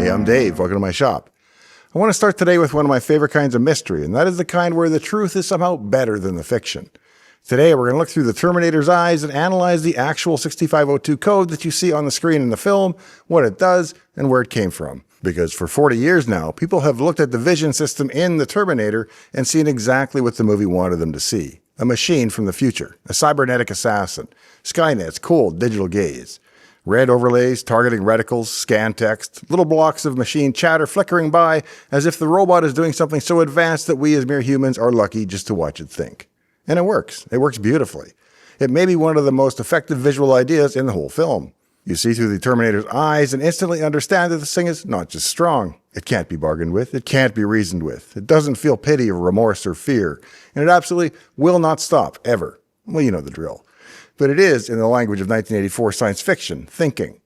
Hey, I'm Dave. Welcome to my shop. I want to start today with one of my favorite kinds of mystery, and that is the kind where the truth is somehow better than the fiction. Today, we're going to look through the Terminator's eyes and analyze the actual 6502 code that you see on the screen in the film, what it does, and where it came from. Because for 40 years now, people have looked at the vision system in the Terminator and seen exactly what the movie wanted them to see. A machine from the future, a cybernetic assassin, Skynet's cold digital gaze. Red overlays, targeting reticles, scan text, little blocks of machine chatter flickering by as if the robot is doing something so advanced that we as mere humans are lucky just to watch it think. And it works. It works beautifully. It may be one of the most effective visual ideas in the whole film. You see through the Terminator's eyes and instantly understand that this thing is not just strong. It can't be bargained with. It can't be reasoned with. It doesn't feel pity or remorse or fear. And it absolutely will not stop, ever. Well, you know the drill. But it is, in the language of 1984 science fiction, thinking.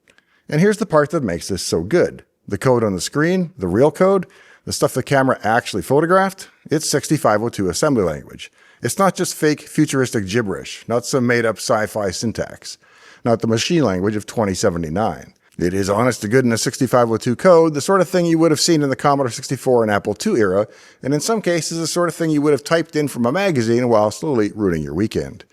And here's the part that makes this so good. The code on the screen, the real code, the stuff the camera actually photographed, it's 6502 assembly language. It's not just fake futuristic gibberish, not some made-up sci-fi syntax, not the machine language of 2079. It is honest to goodness 6502 code, the sort of thing you would have seen in the Commodore 64 and Apple II era, and in some cases the sort of thing you would have typed in from a magazine while slowly ruining your weekend.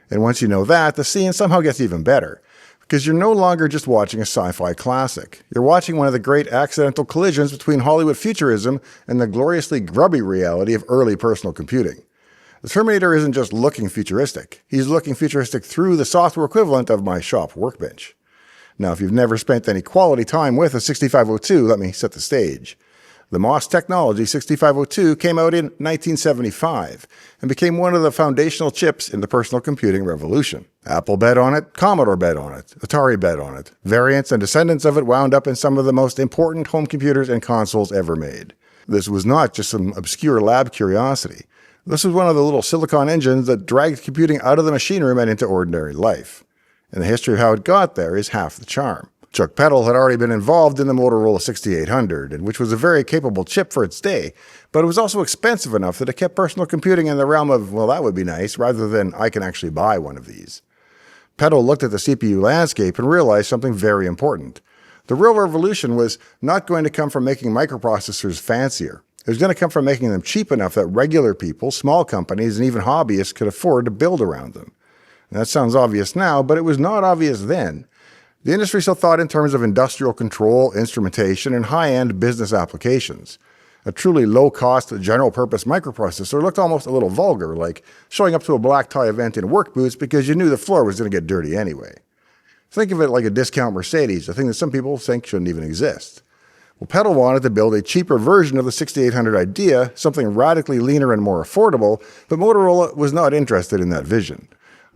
And once you know that, the scene somehow gets even better. Because you're no longer just watching a sci-fi classic. You're watching one of the great accidental collisions between Hollywood futurism and the gloriously grubby reality of early personal computing. The Terminator isn't just looking futuristic. He's looking futuristic through the software equivalent of my shop workbench. Now, if you've never spent any quality time with a 6502, let me set the stage. The MOS technology 6502 came out in 1975 and became one of the foundational chips in the personal computing revolution. Apple bet on it, Commodore bet on it, Atari bet on it. Variants and descendants of it wound up in some of the most important home computers and consoles ever made. This was not just some obscure lab curiosity. This was one of the little silicon engines that dragged computing out of the machine room and into ordinary life. And the history of how it got there is half the charm. Chuck Peddle had already been involved in the Motorola 6800, which was a very capable chip for its day, but it was also expensive enough that it kept personal computing in the realm of, well, that would be nice, rather than I can actually buy one of these. Peddle looked at the CPU landscape and realized something very important. The real revolution was not going to come from making microprocessors fancier. It was going to come from making them cheap enough that regular people, small companies, and even hobbyists could afford to build around them. And that sounds obvious now, but it was not obvious then. The industry still thought in terms of industrial control, instrumentation, and high-end business applications. A truly low-cost, general-purpose microprocessor looked almost a little vulgar, like showing up to a black tie event in work boots because you knew the floor was going to get dirty anyway. Think of it like a discount Mercedes, a thing that some people think shouldn't even exist. Well, Peddle wanted to build a cheaper version of the 6800 idea, something radically leaner and more affordable, but Motorola was not interested in that vision.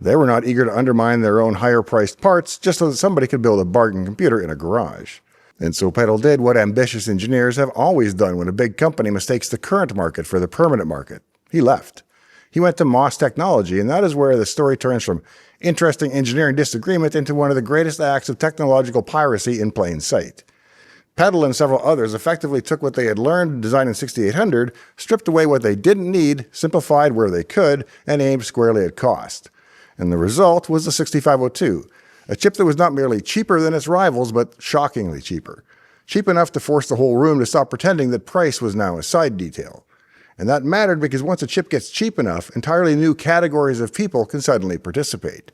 They were not eager to undermine their own higher-priced parts just so that somebody could build a bargain computer in a garage. And so Peddle did what ambitious engineers have always done when a big company mistakes the current market for the permanent market. He left. He went to MOS technology, and that is where the story turns from interesting engineering disagreement into one of the greatest acts of technological piracy in plain sight. Peddle and several others effectively took what they had learned designing 6800, stripped away what they didn't need, simplified where they could, and aimed squarely at cost. And the result was the 6502, a chip that was not merely cheaper than its rivals, but shockingly cheaper. Cheap enough to force the whole room to stop pretending that price was now a side detail. And that mattered because once a chip gets cheap enough, entirely new categories of people can suddenly participate.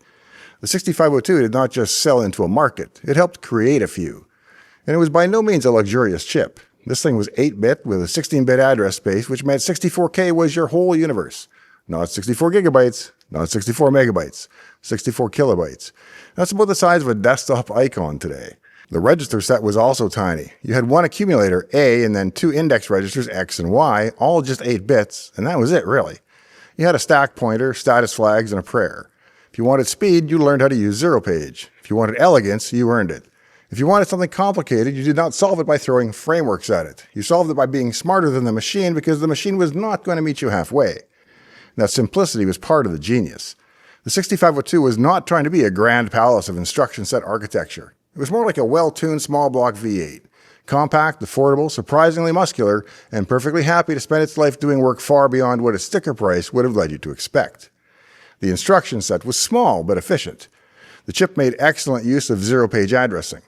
The 6502 did not just sell into a market, it helped create a few. And it was by no means a luxurious chip. This thing was 8-bit with a 16-bit address space, which meant 64K was your whole universe. Not 64 gigabytes, not 64 megabytes, 64 kilobytes. That's about the size of a desktop icon today. The register set was also tiny. You had one accumulator, A, and then two index registers, X and Y, all just 8 bits, and that was it, really. You had a stack pointer, status flags, and a prayer. If you wanted speed, you learned how to use zero page. If you wanted elegance, you earned it. If you wanted something complicated, you did not solve it by throwing frameworks at it. You solved it by being smarter than the machine because the machine was not going to meet you halfway. That simplicity was part of the genius. The 6502 was not trying to be a grand palace of instruction set architecture. It was more like a well-tuned small block V8. Compact, affordable, surprisingly muscular, and perfectly happy to spend its life doing work far beyond what a sticker price would have led you to expect. The instruction set was small but efficient. The chip made excellent use of zero-page addressing.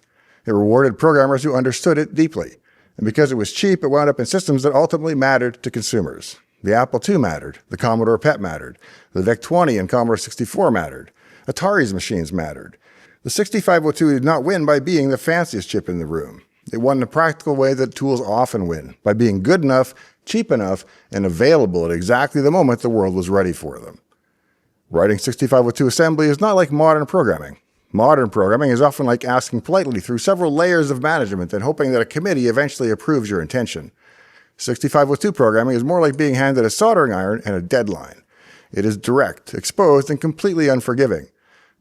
It rewarded programmers who understood it deeply. And because it was cheap, it wound up in systems that ultimately mattered to consumers. The Apple II mattered. The Commodore PET mattered. The VIC-20 and Commodore 64 mattered. Atari's machines mattered. The 6502 did not win by being the fanciest chip in the room. It won in a practical way that tools often win, by being good enough, cheap enough, and available at exactly the moment the world was ready for them. Writing 6502 assembly is not like modern programming. Modern programming is often like asking politely through several layers of management and hoping that a committee eventually approves your intention. 6502 programming is more like being handed a soldering iron and a deadline. It is direct, exposed, and completely unforgiving.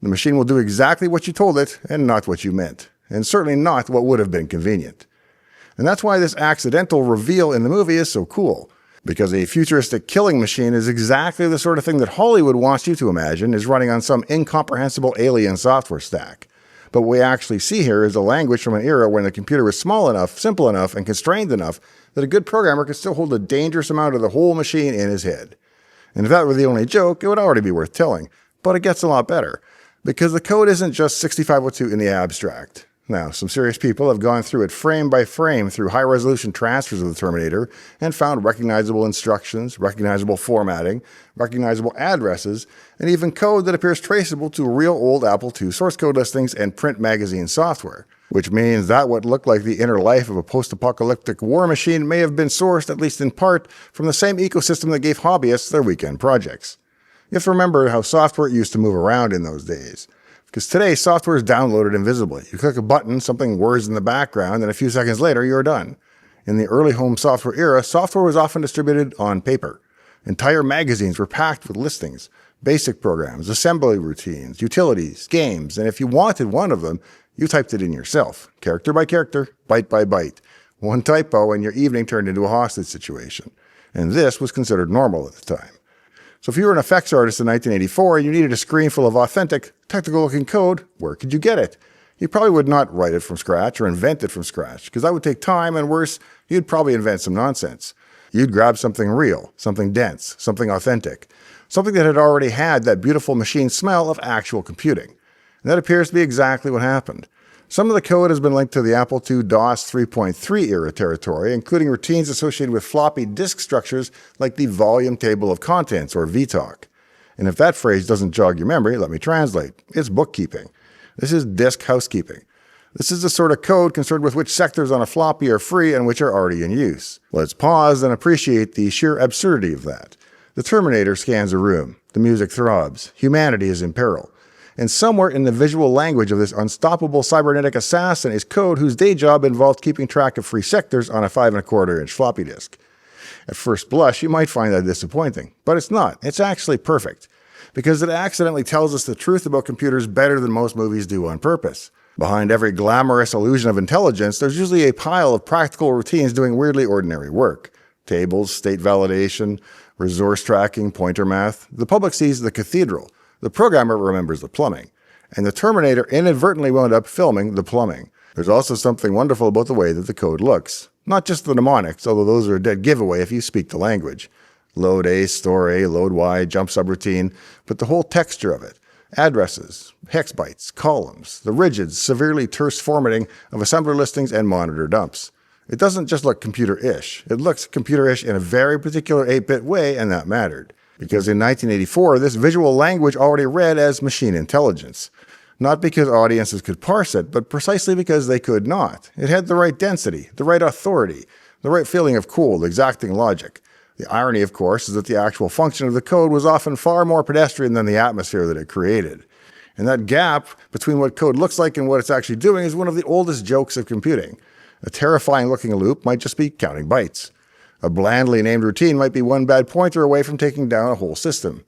The machine will do exactly what you told it and not what you meant, and certainly not what would have been convenient. And that's why this accidental reveal in the movie is so cool, because a futuristic killing machine is exactly the sort of thing that Hollywood wants you to imagine is running on some incomprehensible alien software stack. But what we actually see here is a language from an era when the computer was small enough, simple enough, and constrained enough that a good programmer could still hold a dangerous amount of the whole machine in his head. And if that were the only joke, it would already be worth telling. But it gets a lot better, because the code isn't just 6502 in the abstract. Now, some serious people have gone through it frame by frame through high-resolution transfers of the Terminator and found recognizable instructions, recognizable formatting, recognizable addresses, and even code that appears traceable to real old Apple II source code listings and print magazine software, which means that what looked like the inner life of a post-apocalyptic war machine may have been sourced, at least in part, from the same ecosystem that gave hobbyists their weekend projects. You have to remember how software used to move around in those days. Because today, software is downloaded invisibly. You click a button, something whirs in the background, and a few seconds later, you're done. In the early home software era, software was often distributed on paper. Entire magazines were packed with listings, basic programs, assembly routines, utilities, games, and if you wanted one of them, you typed it in yourself, character by character, byte by byte. One typo and your evening turned into a hostage situation. And this was considered normal at the time. So if you were an effects artist in 1984 and you needed a screen full of authentic, technical-looking code, where could you get it? You probably would not write it from scratch or invent it from scratch, because that would take time, and worse, you'd probably invent some nonsense. You'd grab something real, something dense, something authentic, something that had already had that beautiful machine smell of actual computing. And that appears to be exactly what happened. Some of the code has been linked to the Apple II DOS 3.3 era territory, including routines associated with floppy disk structures like the volume table of contents, or VTOC. And if that phrase doesn't jog your memory, let me translate. It's bookkeeping. This is disk housekeeping. This is the sort of code concerned with which sectors on a floppy are free and which are already in use. Let's pause and appreciate the sheer absurdity of that. The Terminator scans a room. The music throbs. Humanity is in peril. And somewhere in the visual language of this unstoppable cybernetic assassin is code whose day job involved keeping track of free sectors on a 5¼ floppy disk. At first blush, you might find that disappointing, but it's not. It's actually perfect, because it accidentally tells us the truth about computers better than most movies do on purpose. Behind every glamorous illusion of intelligence, there's usually a pile of practical routines doing weirdly ordinary work. Tables, state validation, resource tracking, pointer math. The public sees the cathedral. The programmer remembers the plumbing, and the Terminator inadvertently wound up filming the plumbing. There's also something wonderful about the way that the code looks. Not just the mnemonics, although those are a dead giveaway if you speak the language. Load A, store A, load Y, jump subroutine, but the whole texture of it. Addresses, hex bytes, columns, the rigid, severely terse formatting of assembler listings and monitor dumps. It doesn't just look computer-ish. It looks computer-ish in a very particular 8-bit way, and that mattered. Because in 1984, this visual language already read as machine intelligence. Not because audiences could parse it, but precisely because they could not. It had the right density, the right authority, the right feeling of cold, exacting logic. The irony, of course, is that the actual function of the code was often far more pedestrian than the atmosphere that it created. And that gap between what code looks like and what it's actually doing is one of the oldest jokes of computing. A terrifying-looking loop might just be counting bytes. A blandly named routine might be one bad pointer away from taking down a whole system.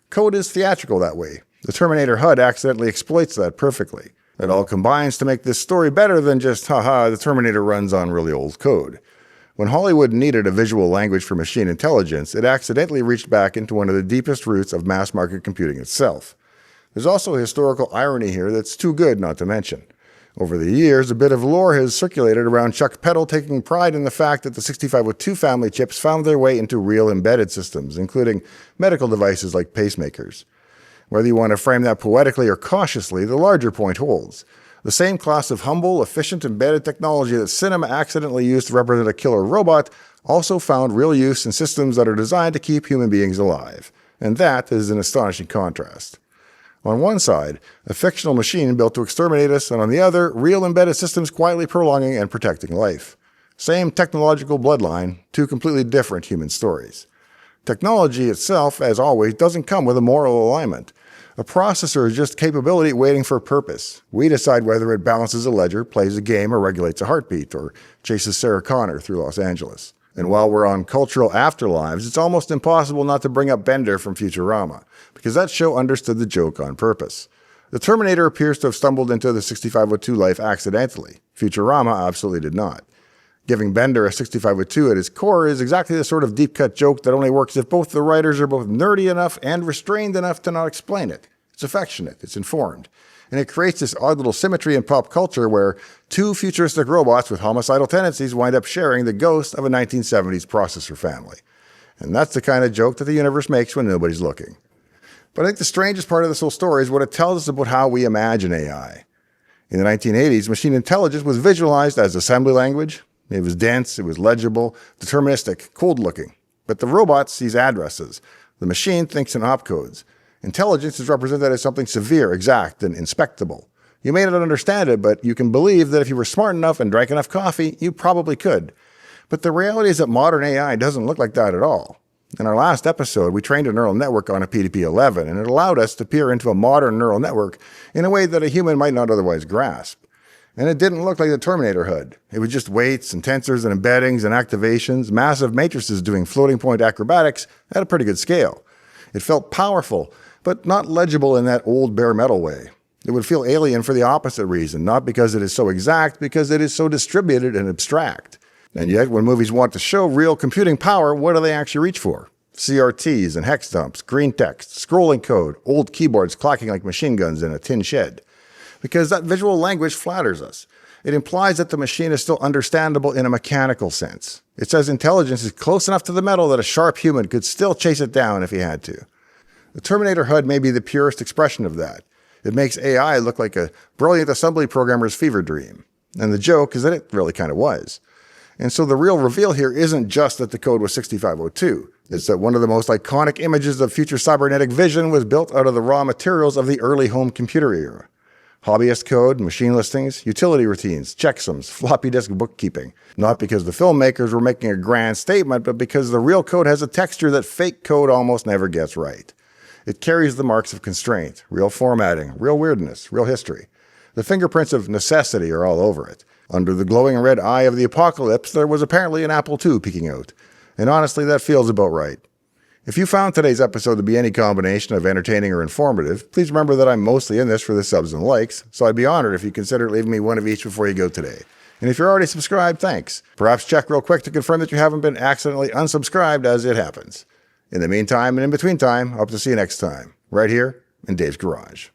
Code is theatrical that way. The Terminator HUD accidentally exploits that perfectly. It all combines to make this story better than just, haha, the Terminator runs on really old code. When Hollywood needed a visual language for machine intelligence, it accidentally reached back into one of the deepest roots of mass-market computing itself. There's also a historical irony here that's too good not to mention. Over the years, a bit of lore has circulated around Chuck Peddle taking pride in the fact that the 6502 family chips found their way into real embedded systems, including medical devices like pacemakers. Whether you want to frame that poetically or cautiously, the larger point holds. The same class of humble, efficient, embedded technology that cinema accidentally used to represent a killer robot also found real use in systems that are designed to keep human beings alive. And that is an astonishing contrast. On one side, a fictional machine built to exterminate us, and on the other, real embedded systems quietly prolonging and protecting life. Same technological bloodline, two completely different human stories. Technology itself, as always, doesn't come with a moral alignment. A processor is just capability waiting for a purpose. We decide whether it balances a ledger, plays a game, or regulates a heartbeat, or chases Sarah Connor through Los Angeles. And while we're on cultural afterlives, it's almost impossible not to bring up Bender from Futurama, because that show understood the joke on purpose. The Terminator appears to have stumbled into the 6502 life accidentally. Futurama absolutely did not. Giving Bender a 6502 at his core is exactly the sort of deep-cut joke that only works if both the writers are both nerdy enough and restrained enough to not explain it. It's affectionate, it's informed, and it creates this odd little symmetry in pop culture where two futuristic robots with homicidal tendencies wind up sharing the ghost of a 1970s processor family. And that's the kind of joke that the universe makes when nobody's looking. But I think the strangest part of this whole story is what it tells us about how we imagine AI. In the 1980s, machine intelligence was visualized as assembly language. It was dense, it was legible, deterministic, cold-looking. But the robot sees addresses. The machine thinks in opcodes. Intelligence is represented as something severe, exact, and inspectable. You may not understand it, but you can believe that if you were smart enough and drank enough coffee, you probably could. But the reality is that modern AI doesn't look like that at all. In our last episode, we trained a neural network on a PDP-11, and it allowed us to peer into a modern neural network in a way that a human might not otherwise grasp. And it didn't look like the Terminator HUD. It was just weights and tensors and embeddings and activations, massive matrices doing floating point acrobatics at a pretty good scale. It felt powerful, but not legible in that old bare metal way. It would feel alien for the opposite reason, not because it is so exact, because it is so distributed and abstract. And yet, when movies want to show real computing power, what do they actually reach for? CRTs and hex dumps, green text, scrolling code, old keyboards clacking like machine guns in a tin shed. Because that visual language flatters us. It implies that the machine is still understandable in a mechanical sense. It says intelligence is close enough to the metal that a sharp human could still chase it down if he had to. The Terminator HUD may be the purest expression of that. It makes AI look like a brilliant assembly programmer's fever dream. And the joke is that it really kind of was. And so the real reveal here isn't just that the code was 6502. It's that one of the most iconic images of future cybernetic vision was built out of the raw materials of the early home computer era. Hobbyist code, machine listings, utility routines, checksums, floppy disk bookkeeping. Not because the filmmakers were making a grand statement, but because the real code has a texture that fake code almost never gets right. It carries the marks of constraint, real formatting, real weirdness, real history. The fingerprints of necessity are all over it. Under the glowing red eye of the apocalypse, there was apparently an Apple II peeking out. And honestly, that feels about right. If you found today's episode to be any combination of entertaining or informative, please remember that I'm mostly in this for the subs and likes, so I'd be honored if you consider leaving me one of each before you go today. And if you're already subscribed, thanks. Perhaps check real quick to confirm that you haven't been accidentally unsubscribed as it happens. In the meantime and in between time, I hope to see you next time, right here in Dave's Garage.